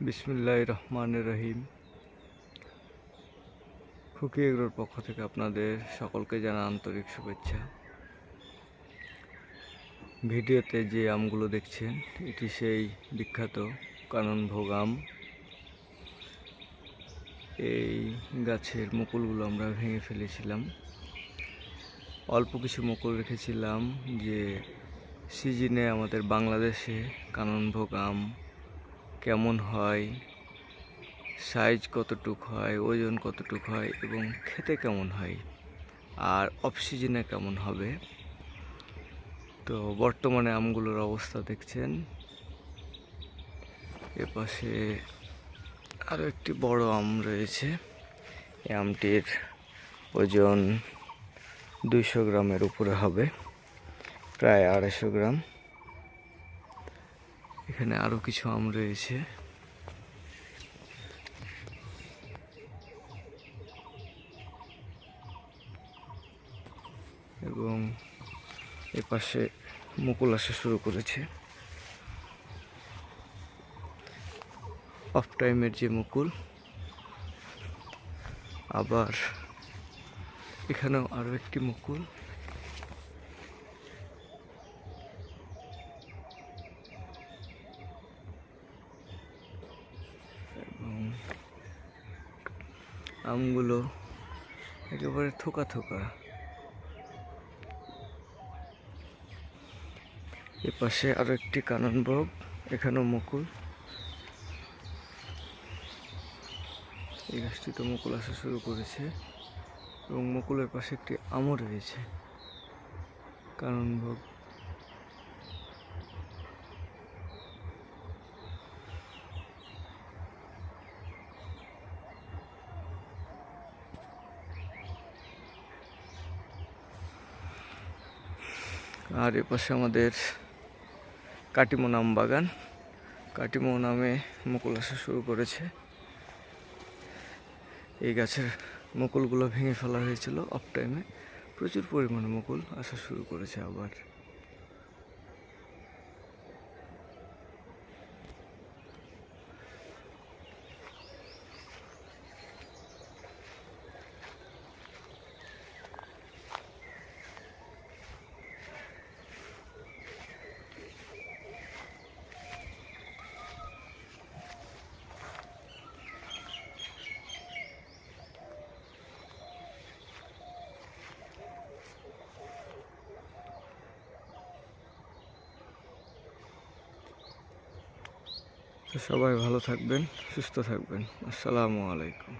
বিসমিল্লাহির রহমানির রহিম। খুকি এগ্রোর পক্ষ থেকে আপনাদের সকলকে জানা আন্তরিক শুভেচ্ছা। ভিডিওতে যে আমগুলো দেখছেন এটি সেই বিখ্যাত কাননভোগ আম। এই গাছের মুকুলগুলো আমরা ভেঙে ফেলেছিলাম। অল্প কিছু মুকুল রেখেছিলাম যে সিজনে আমাদের বাংলাদেশে কাননভোগ আম কেমন হয়, সাইজ কতটুক হয়, ওজন কতটুক হয় এবং খেতে কেমন হয় আর অফ সিজনে কেমন হবে। তো বর্তমানে আমগুলোর অবস্থা দেখছেন। এপাশে আরও একটি বড় আম রয়েছে। এই আমটির ওজন 200 গ্রামের উপরে হবে, প্রায় 250 গ্রাম। এখানে আরও কিছু আম রয়েছে। এবং এপাশে মুকুল আসা শুরু করেছে। অফ টাইমের যে মুকুল, আবার এখানেও আরও একটি মুকুল। এবং আমগুলো একেবারে থোকা থোকা। এপাশে আরো একটি কাননভোগ, এখানেও মুকুল। এই গাছটিতে মুকুল আসা শুরু করেছে এবং মুকুলের পাশে একটি আমও রয়েছে, কাননভোগ। আর এপাশে আমাদের কাটিমন আম বাগান। কাটিমন আমে মুকুল আসা শুরু করেছে। এই গাছের মুকুলগুলো ভেঙে ফেলা হয়েছিল অফ টাইমে। প্রচুর পরিমাণে মুকুল আসা শুরু করেছে আবার। তো সবাই ভালো থাকবেন, সুস্থ থাকবেন। আসসালামু আলাইকুম।